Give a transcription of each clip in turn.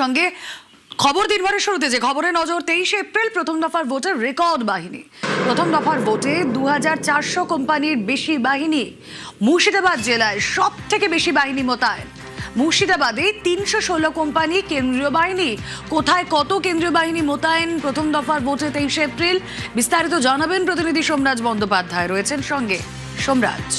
সঙ্গে খবর দিনভরের শুরুতে যে খবরে নজর, 23 এপ্রিল প্রথম দফার ভোটের রেকর্ড বাহিনী। প্রথম দফার ভোটে 2400 কোম্পানির বেশি বাহিনী। মুর্শিদাবাদ জেলায় সব থেকে বেশি বাহিনী মোতায়েন। মুর্শিদাবাদে 316 কোম্পানি কেন্দ্রীয় বাহিনী। কোথায় কত কেন্দ্রীয় বাহিনী মোতায়েন প্রথম দফার ভোটে 23 এপ্রিল, বিস্তারিত জানাবেন প্রতিনিধি সোমরাজ বন্দ্যোপাধ্যায়। রয়েছেন সঙ্গে সোমরাজ।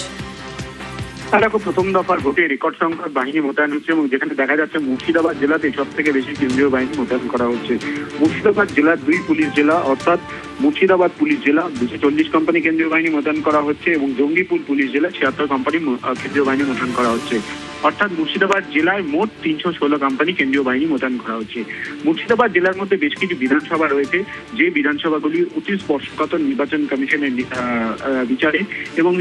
দেখো, প্রথম দফার ভোটে রেকর্ড সংখ্যক বাহিনী মোতায়েন হচ্ছে এবং যেখানে দেখা যাচ্ছে মুর্শিদাবাদ জেলাতে সব থেকে বেশি কেন্দ্রীয় বাহিনী মোতায়েন করা হচ্ছে। মুর্শিদাবাদ জেলার 2 পুলিশ জেলা অর্থাৎ মুর্শিদাবাদ পুলিশ জেলা 240 কোম্পানি কেন্দ্রীয় বাহিনী মোতায়েন করা হচ্ছে এবং জঙ্গিপুর পুলিশ জেলা 76 কোম্পানি কেন্দ্রীয় বাহিনী মোতায়েন করা হচ্ছে। অর্থাৎ মুর্শিদাবাদ জেলায় মোট 316 কোম্পানি কেন্দ্রীয় বাহিনী মোতায়েন করা হচ্ছে। মুর্শিদাবাদ জেলার মধ্যে বেশ কিছু বিধানসভা রয়েছে, যে বিধানসভাগুলি অতি স্পর্শকাতর নির্বাচন কমিশনের বিচারে এবং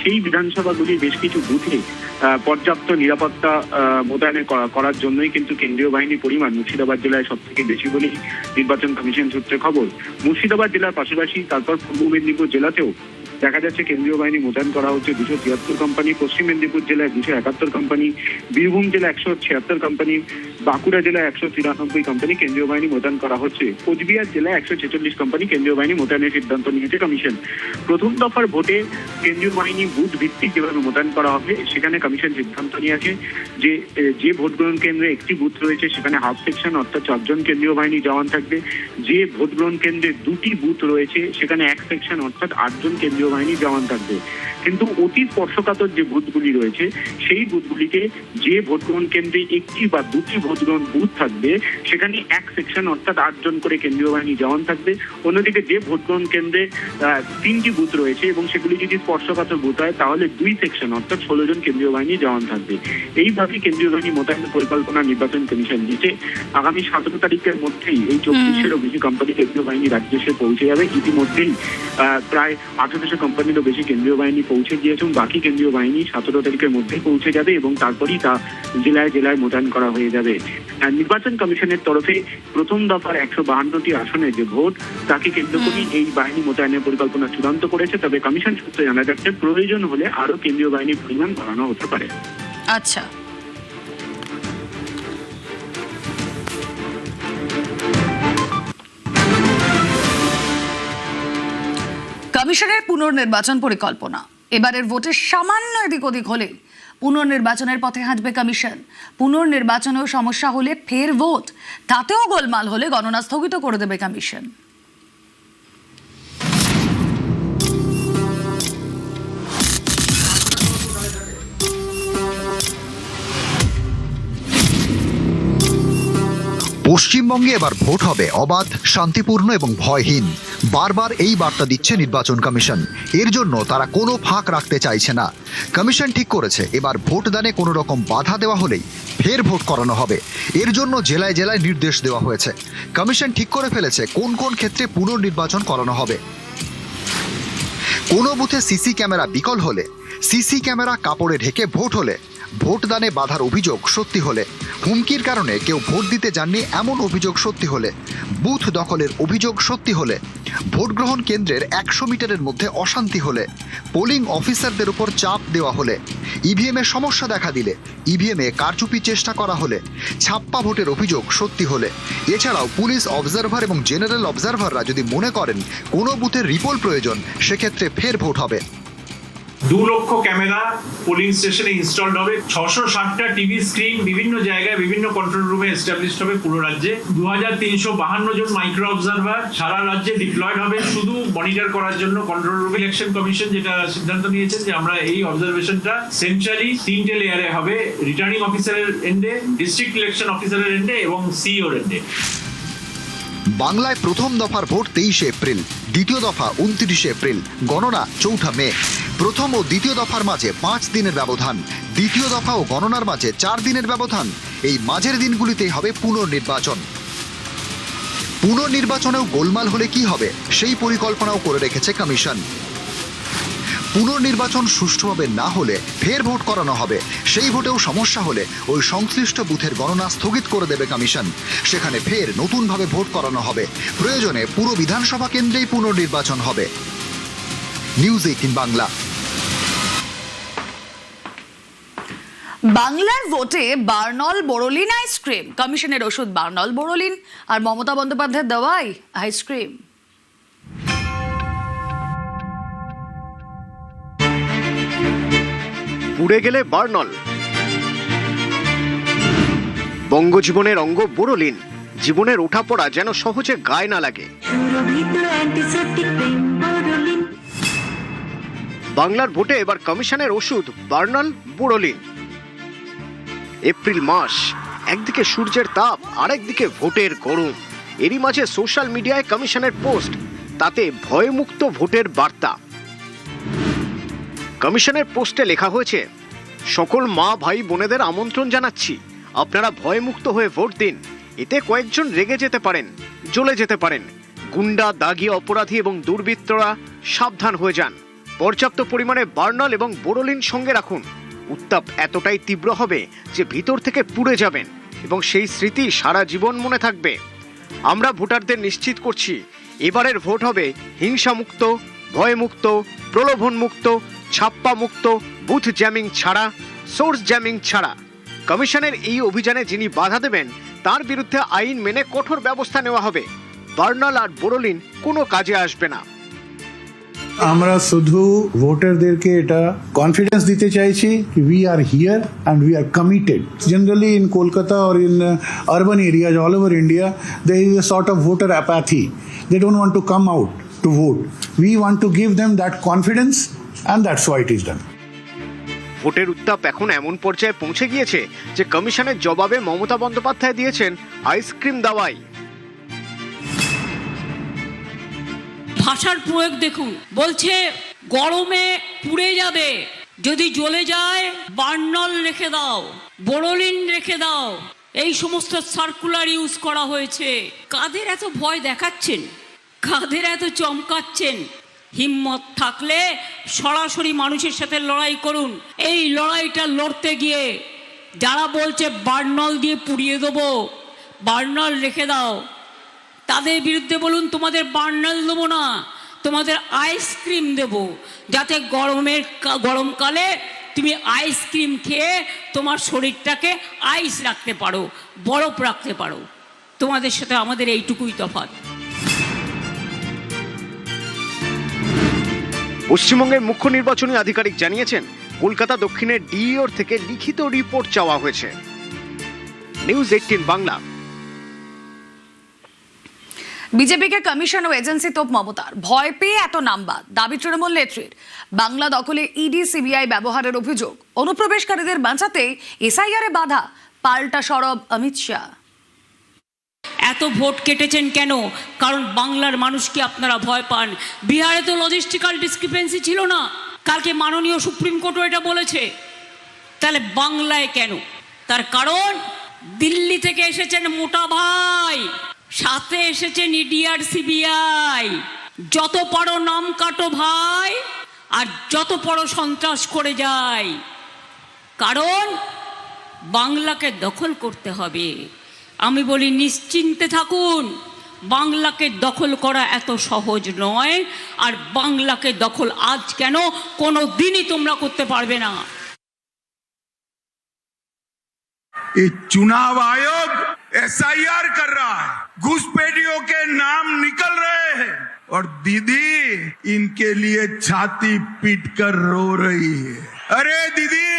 সেই বিধানসভাগুলির বেশ কিছু বুথে পর্যাপ্ত নিরাপত্তা মোতায়েন করার জন্যই কিন্তু কেন্দ্রীয় বাহিনীর পরিমাণ মুর্শিদাবাদ জেলায় সব থেকে বেশি বলেই নির্বাচন কমিশন সূত্রে খবর। মুর্শিদাবাদ জেলার পাশাপাশি তারপর পূর্ব মেদিনীপুর জেলাতেও দেখা যাচ্ছে কেন্দ্রীয় বাহিনী মোতায়েন করা হচ্ছে 273 কোম্পানি, পশ্চিম মেদিনীপুর জেলায় 271 কোম্পানি, বীরভূম জেলায় 176 কোম্পানি, বাঁকুড়া জেলায় 193 কোম্পানি কেন্দ্রীয় বাহিনী মোতায়েন করা হচ্ছে। কোচবিহার জেলায় 146 কোম্পানি কেন্দ্রীয় বাহিনী মোতায়েনের সিদ্ধান্ত নিয়েছে কমিশন। প্রথম দফার ভোটে কেন্দ্রীয় বাহিনী বুথ ভিত্তিক যেভাবে মোতায়েন করা হবে সেখানে কমিশন সিদ্ধান্ত নিয়েছে যে ভোট গ্রহণ কেন্দ্রে একটি বুথ রয়েছে সেখানে হাফ সেকশন অর্থাৎ 4 জন কেন্দ্রীয় বাহিনী জওয়ান থাকবে। যে ভোট গ্রহণ কেন্দ্রে 2টি বুথ রয়েছে সেখানে 1 সেকশন অর্থাৎ 8 জন কেন্দ্রীয় বাহিনী জওয়ান থাকবে। কিন্তু অতি স্পর্শকাতর যে বুথগুলি রয়েছে সেই বুথগুলিতে যে ভোট গ্রহণ কেন্দ্রে একটি বা 2টি ভোট গ্রহণ বুথ থাকবে সেখানে 1 সেকশন অর্থাৎ 8 জন করে কেন্দ্রীয় বাহিনী জওয়ান থাকবে। অন্যদিকে যে ভোট গ্রহণ কেন্দ্রে 3টি বুথ রয়েছে এবং সেগুলি যদি স্পর্শকাতর বুথ হয় তাহলে 2 সেকশন অর্থাৎ 16 জন কেন্দ্রীয় বাহিনী জওয়ান থাকবে। এইভাবে কেন্দ্রীয় বাহিনী মোতায়েনের পরিকল্পনা নির্বাচন কমিশন নিয়েছে। আগামী 17 তারিখের মধ্যেই এই 2400-এরও বেশি কোম্পানি কেন্দ্রীয় বাহিনী রাজ্যে এসে পৌঁছে যাবে। ইতিমধ্যেই প্রায় 1800 কোম্পানিরও বেশি কেন্দ্রীয় বাহিনী পৌঁছে গিয়েছে এবং বাকি কেন্দ্রীয় বাহিনী 17 তারিখের মধ্যেই পৌঁছে যাবে এবং তারপরেই তা জেলায় জেলায় মোতায়েন করা হয়ে যাবে। নির্বাচন কমিশনের তরফে প্রথম দফার 152টি আসনে যে ভোট তাকে কেন্দ্র করে এই বাহিনী মোতায়েনের পরিকল্পনা চূড়ান্ত করেছে। তবে কমিশন সূত্রে জানা যাচ্ছে প্রয়োজন হলে আরো কেন্দ্রীয় বাহিনীর পরিমাণ বাড়ানো হতে পারে। আচ্ছা, কমিশনের পুনর্নির্বাচন পরিকল্পনা। এবারের ভোটে সামান্য এদিক ওদিক হলে পুনর্নির্বাচনের পথে হাঁটবে কমিশন। পুনর্নির্বাচনেও সমস্যা হলে ফের ভোট, তাতেও গোলমাল হলে গণনা স্থগিত করে দেবে কমিশন। পশ্চিমবঙ্গে এবার ভোট হবে অবাধ, শান্তিপূর্ণ এবং ভয়হীন। বারবার এই বার্তা দিচ্ছে নির্বাচন কমিশন। এর জন্য তারা কোনো ফাঁক রাখতে চাইছে না। কমিশন ঠিক করেছে এবার ভোটদানে কোনো রকম বাধা দেওয়া হলেই ফের ভোট করানো হবে। এর জন্য জেলায় জেলায় নির্দেশ দেওয়া হয়েছে। কমিশন ঠিক করে ফেলেছে কোন কোন ক্ষেত্রে পুনর্নির্বাচন করানো হবে। কোনো বুথে সিসি ক্যামেরা বিকল হলে, সিসি ক্যামেরা কাপড়ে ঢেকে ভোট হলে, ভোটদানে বাধার অভিযোগ সত্যি হলে, হুমকির কারণে কেউ ভোট দিতে যাননি এমন অভিযোগ সত্যি হলে, বুথ দখলের অভিযোগ সত্যি হলে, ভোট গ্রহণ কেন্দ্রের 100 মিটারের মধ্যে অশান্তি হলে, পোলিং অফিসারদের উপর চাপ দেওয়া হলে, ইভিএমে সমস্যা দেখা দিলে, ইভিএমে কারচুপি চেষ্টা করা হলে, ছাপ্পা ভোটের অভিযোগ সত্যি হলে, এছাড়াও পুলিশ অবজারভার এবং জেনারেল অবজারভাররা যদি মনে করেন কোনো বুথের রিপোর্ট প্রয়োজন সেক্ষেত্রে ফের ভোট হবে। 2 লক্ষ ক্যামেরা পোলিং স্টেশনে ইনস্টলড হবে, 660টা টিভি স্ক্রিন বিভিন্ন জায়গায় বিভিন্ন কন্ট্রোল রুমে এস্টাবলিশড হবে পুরো রাজ্যে, 2352 জন মাইক্রো অবজারভার সারা রাজ্যে ডিপ্লয়েড হবে শুধু মনিটর করার জন্য কন্ট্রোল রুম। ইলেকশন কমিশন যেটা সিদ্ধান্ত নিয়েছে যে আমরা এই অবজারভেশনটা সেন্ট্রালি 3টে লেয়ারে হবে, রিটার্নিং অফিসারের এন্ডে, ডিস্ট্রিক্ট ইলেকশন অফিসারের এন্ডে এবং সিইওর এন্ডে। বাংলায় প্রথম দফার ভোট 23 এপ্রিল, দ্বিতীয় দফা 29 এপ্রিল, গণনা 4 মে। প্রথম ও দ্বিতীয় দফার মাঝে 5 দিনের ব্যবধান, দ্বিতীয় দফা ও গণনার মাঝে 4 দিনের ব্যবধান। এই মাঝের দিনগুলিতেই হবে পুনর্নির্বাচন। পুনর্নির্বাচনেও গোলমাল হলে কি হবে সেই পরিকল্পনাও করে রেখেছে কমিশন। পুনর্নির্বাচন সুষ্ঠুভাবে না হলে ফের ভোট করানো হবে। সেই ভোটেও সমস্যা হলে ওই সংশ্লিষ্ট বুথের গণনা স্থগিত করে দেবে কমিশন। সেখানে ফের নতুনভাবে ভোট করানো হবে। প্রয়োজনে পুরো বিধানসভা কেন্দ্রেই পুনর্নির্বাচন হবে। নিউজ 18 বাংলা। বাংলার ভোটে বার্নল বোরোলিন আইসক্রিম, কমিশনের ওষুধ বার্নল বোরোলিন আর মমতা বন্দ্যোপাধ্যায়ের দেওয়াই আইসক্রিম। পুড়ে গেলে বার্নল, বঙ্গজীবনের অঙ্গ বোরোলিন, জীবনের ওঠাপড়া যেন সহজে গায়ে না লাগে। বাংলার ভোটে এবার কমিশনের ওষুধ বার্নল বোরোলিন। এপ্রিল মাস, একদিকে সূর্যের তাপ, আরেকদিকে ভোটের গরম। এরই মাঝে সোশ্যাল মিডিয়ায় কমিশনের পোস্ট, তাতে ভয়মুক্ত ভোটের বার্তা। কমিশনের পোস্টে লেখা হয়েছে, সকল মা ভাই বোনেদের আমন্ত্রণ জানাচ্ছি, আপনারা ভয়মুক্ত হয়ে ভোট দিন। এতে কয়েকজন রেগে যেতে পারেন, জ্বলে যেতে পারেন। গুন্ডা, দাগি, অপরাধী এবং দুর্বৃত্তরা সাবধান হয়ে যান। পর্যাপ্ত পরিমাণে বার্নল এবং বোরোলিন সঙ্গে রাখুন। উত্তাপ এতটাই তীব্র হবে যে ভিতর থেকে পুড়ে যাবেন এবং সেই স্মৃতি সারা জীবন মনে থাকবে। আমরা ভোটারদের নিশ্চিত করছি, এবারের ভোট হবে হিংসামুক্ত, ভয়মুক্ত, প্রলোভনমুক্ত, ছাপ্পা মুক্ত, বুথ জ্যামিং ছাড়া, সোর্স জ্যামিং ছাড়া। কমিশনের এই অভিযানে যিনি বাধা দেবেন তার বিরুদ্ধে আইন মেনে কঠোর ব্যবস্থা নেওয়া হবে। বার্নল আর বোরোলিন কোনো কাজে আসবে না। আমরা শুধু ভোটারদেরকে এটা কনফিডেন্স দিতে চাইছি কি we are here and we are committed. Generally in Kolkata or in urban areas all over India there is a sort of voter apathy. They don't want to come out to vote. We want to give them that confidence and that's why it is done. ভোটের উত্তাপ এখন এমন পর্যায়ে পৌঁছে গিয়েছে যে কমিশনের জবাবে মমতা বন্দ্যোপাধ্যায় দিয়েছেন আইসক্রিম দাওয়াই। ভাষার প্রয়োগ দেখুন, বলছে গরমে পুড়ে যাবে, যদি জ্বলে যায় বার্নল রেখে দাও, বোরোলিন রেখে দাও। এই সমস্ত সার্কুলার ইউজ করা হয়েছে। কাদের এত ভয় দেখাচ্ছেন, কাদের এত চমকাচ্ছেন? হিম্মত থাকলে সরাসরি মানুষের সাথে লড়াই করুন। এই লড়াইটা লড়তে গিয়ে যারা বলছে বার্নল দিয়ে পুড়িয়ে দেবো, বার্নল রেখে দাও, তাদের বিরুদ্ধে বলুন তোমাদের বার্নল দেবো না, তোমাদের আইসক্রিম দেব, যাতে গরমকালে তুমি আইসক্রিম খেয়ে তোমার শরীরটাকে আইস রাখতে পারো, বরফ রাখতে পারো। তোমাদের সাথে আমাদের এইটুকুই তফাৎ। পশ্চিমবঙ্গের মুখ্য নির্বাচনী আধিকারিক জানিয়েছেন, কলকাতা দক্ষিণের ডিইওর থেকে লিখিত রিপোর্ট চাওয়া হয়েছে। নিউজ 18 বাংলা। বিজেপিকে কমিশন ও এজেন্সি তোপ মমতার, ভয় পেয়ে এত নামবাদ, দাবি তৃণমূল নেত্রীর। বাংলা দখলে ইডি সিবিআই ব্যবহারের অভিযোগ, অনুপ্রবেশকারীদের বাঁচাতে এসআইআরে বাধা, পাল্টা সরব অমিত শাহ। এত ভোট কেটেছেন কেন? কারণ বাংলার মানুষকে আপনারা ভয় পান। বিহারে তো লজিস্টিক্যাল ডিসক্রিপেন্সি ছিল না, কালকে মাননীয় সুপ্রিম কোর্টও এটা বলেছে। তাহলে বাংলায় কেন? তার কারণ দিল্লি থেকে এসেছেন মোটা ভাই, সাথে এসেছেন ইডি আর সিবিআই। যত বড় নাম কাটো ভাই, আর যত বড় সন্ত্রাস করে যায়। কারণ বাংলাকে দখল করতে হবে। আমি বলি নিশ্চিন্তে থাকুন, বাংলাকে দখল করা এত সহজ নয়। আর বাংলাকে দখল আজ কেন, কোনো দিনই তোমরা করতে পারবে না। ये चुनाव आयोग एसआईआर कर रहा है, घुसपैठियों के नाम निकल रहे हैं और दीदी इनके लिए छाती पीट कर रो रही है। अरे दीदी,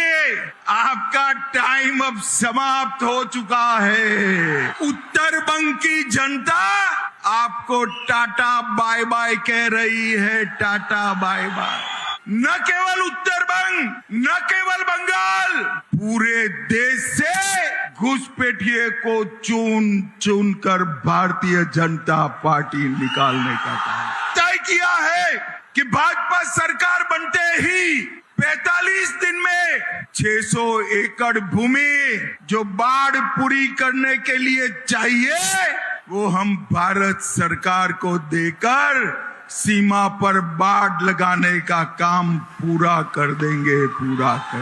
आपका टाइम अब समाप्त हो चुका है। उत्तर बंग की जनता आपको टाटा बाय बाय कह रही है, टाटा बाय बाय। न केवल उत्तर बंग, न केवल बंगाल, पूरे देश से घुसपैठिए को चुन चुन कर भारतीय जनता पार्टी निकालने का काम तय किया है कि भाजपा सरकार बनते ही 45 दिन में 600 एकड़ भूमि जो बाढ़ पूरी करने के लिए चाहिए, वो हम भारत सरकार को देकर सीमा पर बाढ़ लगाने का काम पूरा कर देंगे, पूरा कर